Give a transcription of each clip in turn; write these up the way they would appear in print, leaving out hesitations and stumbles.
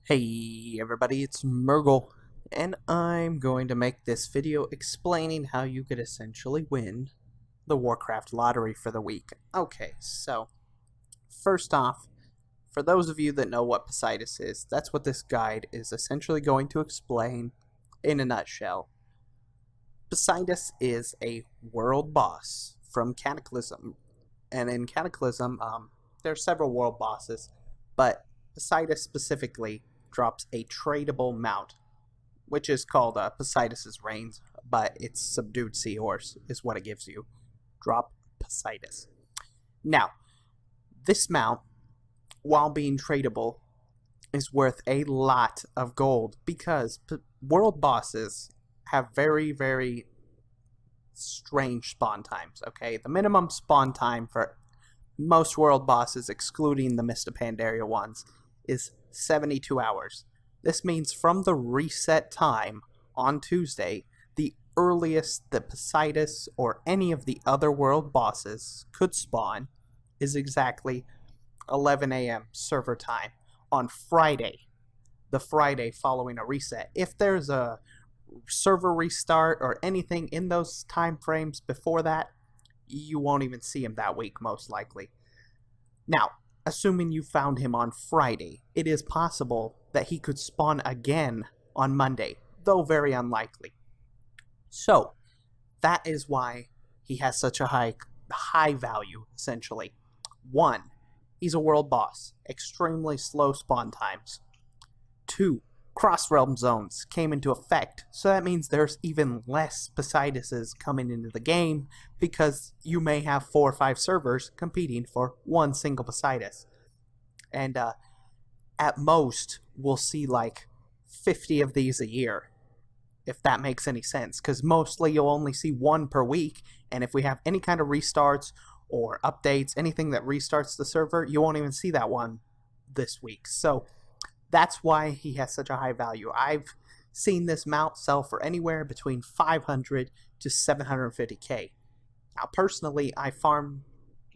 Hey everybody, it's Murgle, and I'm going to make this video explaining how you could essentially win the Warcraft lottery for the week. Okay, so first off, for those of you that know what Poseidus is, that's what this guide is essentially going to explain in a nutshell. Poseidus is a world boss from Cataclysm, and in Cataclysm, there are several world bosses, but Poseidus specifically drops a tradable mount, which is called Poseidus's Reigns, but it's subdued seahorse is what it gives you. Drop Poseidus. Now, this mount, while being tradable, is worth a lot of gold because world bosses have very, very strange spawn times, okay? The minimum spawn time for most world bosses, excluding the Mist of Pandaria ones, is 72 hours. This means from the reset time on Tuesday, the earliest that Poseidus or any of the other world bosses could spawn is exactly 11 a.m. server time on Friday, the Friday following a reset. If there's a server restart or anything in those time frames before that, you won't even see him that week, most likely. Now, assuming you found him on Friday, it is possible that he could spawn again on Monday, though very unlikely. So, that is why he has such a high value, essentially. 1. He's a world boss, extremely slow spawn times. 2. Cross-realm zones came into effect, so that means there's even less Poseiduses coming into the game because you may have 4 or 5 servers competing for one single Poseidus. And at most, we'll see like 50 of these a year, if that makes any sense, because mostly you'll only see one per week, and if we have any kind of restarts or updates, anything that restarts the server, you won't even see that one this week. So that's why he has such a high value. I've seen this mount sell for anywhere between 500 to 750k. Now, personally,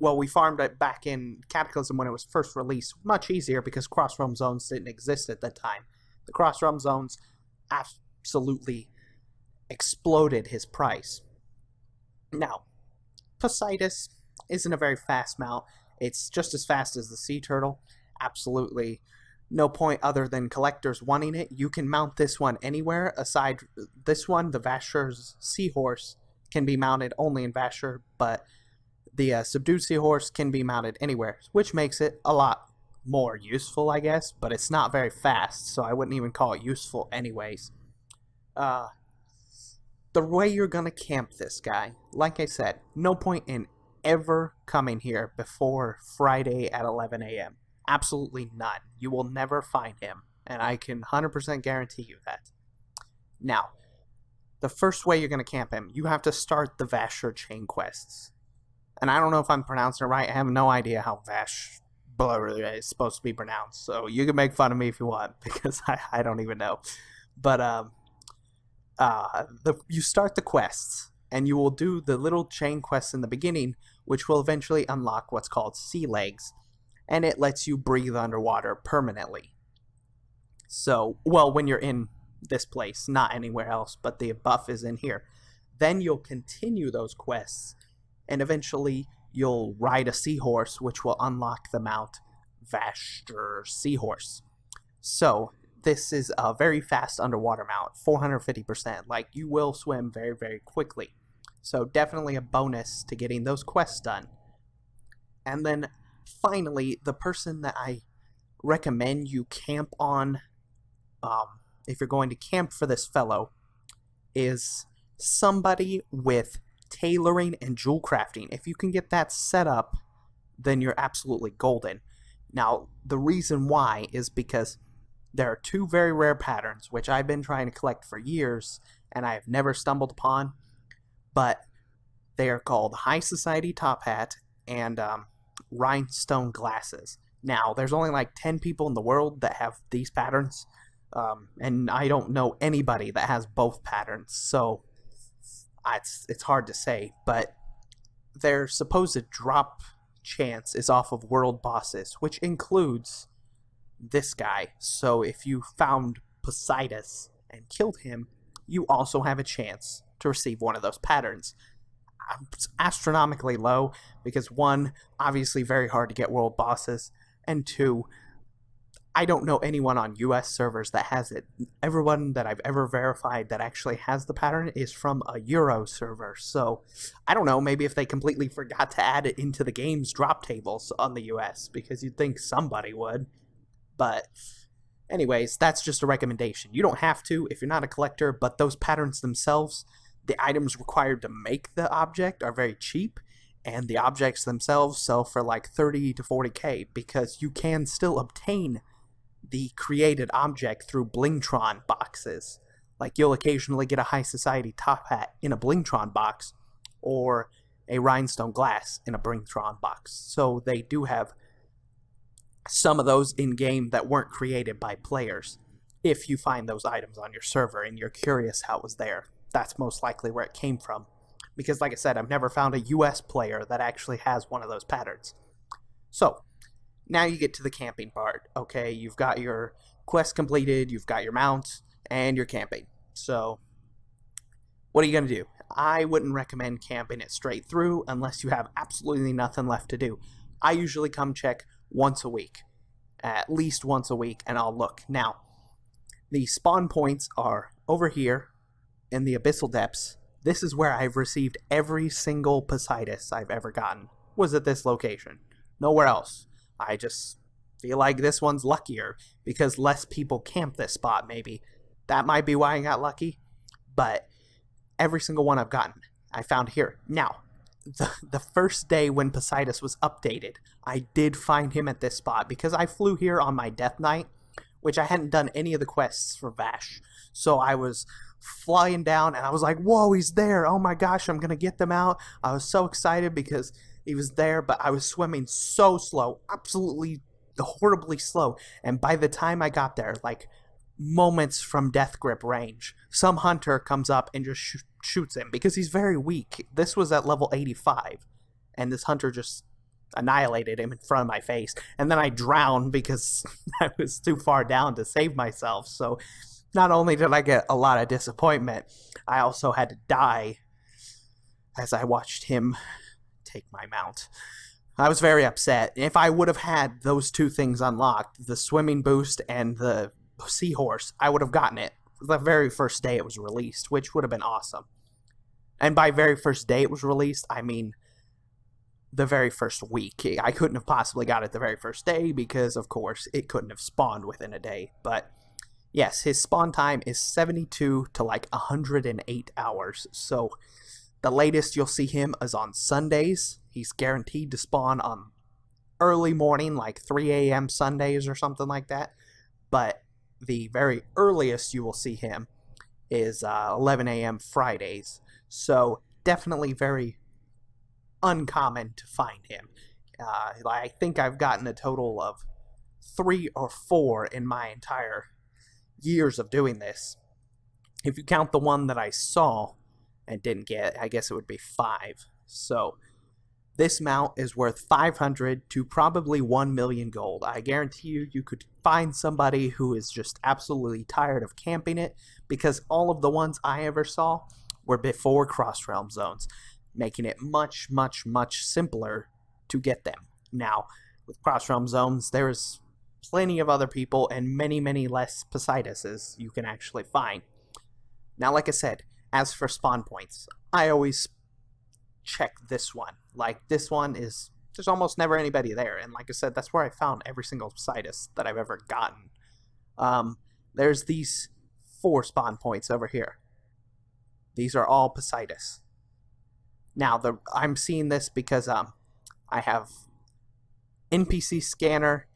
we farmed it back in Cataclysm when it was first released. Much easier because cross-realm zones didn't exist at that time. The cross-realm zones absolutely exploded his price. Now, Poseidus isn't a very fast mount. It's just as fast as the sea turtle. Absolutely no point other than collectors wanting it. You can mount this one anywhere aside this one. The Vashur's Seahorse can be mounted only in Vashur, but the Subdued Seahorse can be mounted anywhere, which makes it a lot more useful, I guess, but it's not very fast, so I wouldn't even call it useful anyways. The way you're gonna camp this guy, like I said, no point in ever coming here before Friday at 11 a.m. Absolutely none. You will never find him, and I can 100% guarantee you that. Now, the first way you're going to camp him, you have to start the Vashur chain quests. And I don't know if I'm pronouncing it right. I have no idea how Vash is supposed to be pronounced, so you can make fun of me if you want, because I don't even know. But you start the quests, and you will do the little chain quests in the beginning, which will eventually unlock what's called Sea Legs, and it lets you breathe underwater permanently. So, well, when you're in this place, not anywhere else, but the buff is in here. Then you'll continue those quests, and eventually you'll ride a seahorse, which will unlock the mount Vashur Seahorse. So, this is a very fast underwater mount, 450%. Like, you will swim very, very quickly. So, definitely a bonus to getting those quests done. And then finally, the person that I recommend you camp on, if you're going to camp for this fellow, is somebody with tailoring and jewel crafting. If you can get that set up, then you're absolutely golden. Now, the reason why is because there are 2 very rare patterns, which I've been trying to collect for years, and I have never stumbled upon, but they are called High Society Top Hat and Rhinestone Glasses. Now, there's only like 10 people in the world that have these patterns, and I don't know anybody that has both patterns, so it's hard to say, but their supposed drop chance is off of world bosses, which includes this guy. So if you found Poseidus and killed him, you also have a chance to receive one of those patterns. It's astronomically low because one, obviously very hard to get world bosses, and two, I don't know anyone on US servers that has it. Everyone that I've ever verified that actually has the pattern is from a Euro server. So I don't know, maybe if they completely forgot to add it into the game's drop tables on the US, because you'd think somebody would. But anyways, that's just a recommendation. You don't have to if you're not a collector, but those patterns themselves, the items required to make the object are very cheap, and the objects themselves sell for like 30 to 40k, because you can still obtain the created object through Blingtron boxes. Like, you'll occasionally get a high society top hat in a Blingtron box, or a rhinestone glass in a Blingtron box. So they do have some of those in game that weren't created by players. If you find those items on your server and you're curious how it was there, that's most likely where it came from. Because like I said, I've never found a US player that actually has one of those patterns. So now you get to the camping part. Okay, you've got your quest completed, you've got your mounts, and you're camping. So what are you going to do? I wouldn't recommend camping it straight through unless you have absolutely nothing left to do. I usually come check once a week, at least once a week, and I'll look. Now, the spawn points are over here in the abyssal depths. This is where I've received every single Poseidus I've ever gotten, was at this location. Nowhere else. I just feel like this one's luckier because less people camp this spot, maybe. That might be why I got lucky, but every single one I've gotten, I found here. Now, the first day when Poseidus was updated, I did find him at this spot because I flew here on my death night, which I hadn't done any of the quests for Vash. So I was flying down and I was like, whoa, he's there. Oh my gosh, I'm going to get them out. I was so excited because he was there, but I was swimming so slow, absolutely horribly slow. And by the time I got there, like moments from death grip range, some hunter comes up and just shoots him because he's very weak. This was at level 85, and this hunter just annihilated him in front of my face. And then I drowned because I was too far down to save myself. So not only did I get a lot of disappointment, I also had to die as I watched him take my mount. I was very upset. If I would have had those two things unlocked, the swimming boost and the seahorse, I would have gotten it the very first day it was released, which would have been awesome. And by very first day it was released, I mean the very first week. I couldn't have possibly got it the very first day because, of course, it couldn't have spawned within a day. But yes, his spawn time is 72 to like 108 hours. So the latest you'll see him is on Sundays. He's guaranteed to spawn on early morning, like 3 a.m. Sundays or something like that. But the very earliest you will see him is 11 a.m. Fridays. So definitely very uncommon to find him. I think I've gotten a total of 3 or 4 in my entire years of doing this. If you count the one that I saw and didn't get, I guess it would be 5. So this mount is worth 500 to probably 1 million gold. I guarantee you could find somebody who is just absolutely tired of camping it, because all of the ones I ever saw were before Cross Realm Zones, making it much, much, much simpler to get them. Now, with Cross Realm Zones, there's plenty of other people and many, many less Poseiduses you can actually find. Now, like I said, as for spawn points, I always check this one. Like, this one is, there's almost never anybody there, and like I said, that's where I found every single Poseidus that I've ever gotten. There's these 4 spawn points over here. These are all Poseidus. Now, I'm seeing this because I have NPC scanner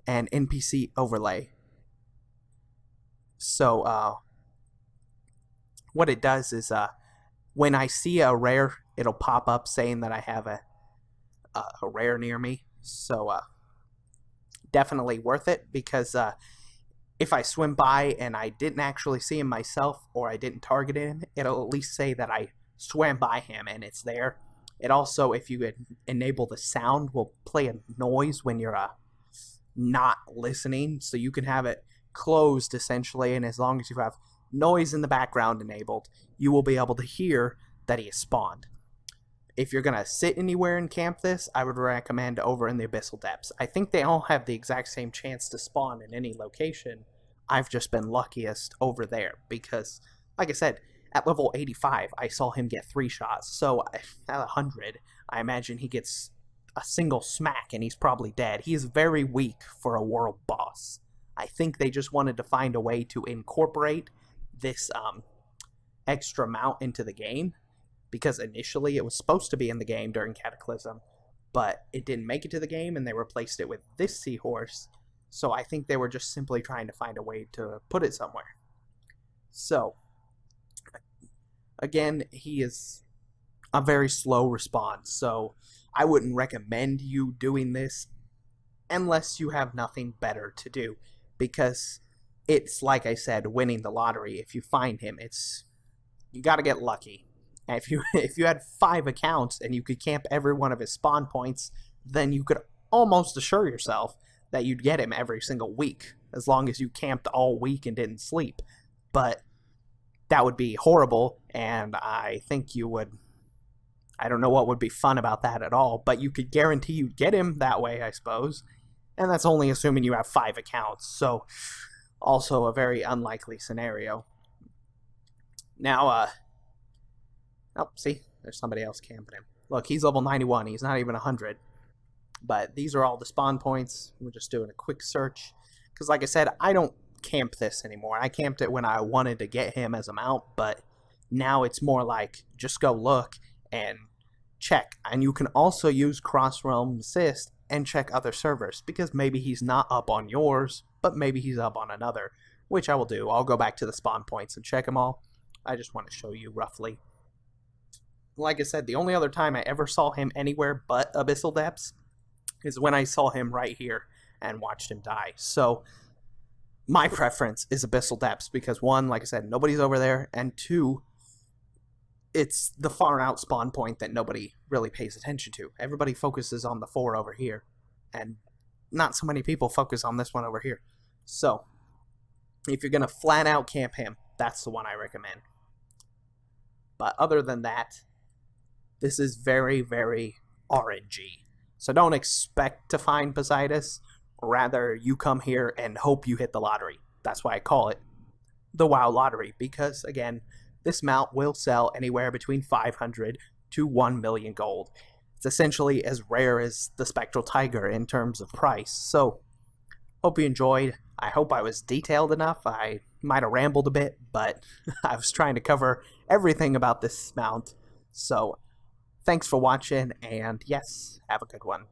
and NPC overlay. So what it does is when I see a rare, it'll pop up saying that I have a rare near me. So definitely worth it, because if I swim by and I didn't actually see him myself, or I didn't target him, it'll at least say that I swam by him and it's there. It also, if you enable the sound, will play a noise when you're not listening, so you can have it closed essentially, and as long as you have noise in the background enabled, you will be able to hear that he has spawned. If you're going to sit anywhere and camp this, I would recommend over in the Abyssal Depths. I think they all have the exact same chance to spawn in any location. I've just been luckiest over there because, like I said, at level 85, I saw him get 3 shots. So at 100, I imagine he gets a single smack and he's probably dead. He is very weak for a world boss. I think they just wanted to find a way to incorporate this extra mount into the game, because initially it was supposed to be in the game during Cataclysm, but it didn't make it to the game and they replaced it with this seahorse. So I think they were just simply trying to find a way to put it somewhere. So again, he is a very slow response, so I wouldn't recommend you doing this unless you have nothing better to do, because it's, like I said, winning the lottery. If you find him, you got to get lucky. And if you had 5 accounts and you could camp every one of his spawn points, then you could almost assure yourself that you'd get him every single week, as long as you camped all week and didn't sleep. But that would be horrible, and I think you would... I don't know what would be fun about that at all, but you could guarantee you'd get him that way, I suppose. And that's only assuming you have 5 accounts, so also a very unlikely scenario. Now, oh, see, there's somebody else camping him. Look, he's level 91, he's not even 100. But these are all the spawn points. We're just doing a quick search, because like I said, I don't camp this anymore. I camped it when I wanted to get him as a mount, but now it's more like just go look and check. And you can also use cross-realm assist and check other servers, because maybe he's not up on yours, but maybe he's up on another, which I will do. I'll go back to the spawn points and check them all. I just want to show you roughly. Like I said, the only other time I ever saw him anywhere but Abyssal Depths is when I saw him right here and watched him die. So my preference is Abyssal Depths because, 1, like I said, nobody's over there, and 2, it's the far out spawn point that nobody really pays attention to. Everybody focuses on the 4 over here, and not so many people focus on this one over here. So if you're going to flat out camp him, that's the one I recommend. But other than that, this is very, very RNG. So don't expect to find Poseidus. Rather, you come here and hope you hit the lottery. That's why I call it the WoW Lottery, because, again, this mount will sell anywhere between 500 to 1 million gold. It's essentially as rare as the Spectral Tiger in terms of price. So, hope you enjoyed. I hope I was detailed enough. I might have rambled a bit, but I was trying to cover everything about this mount. So, thanks for watching, and yes, have a good one.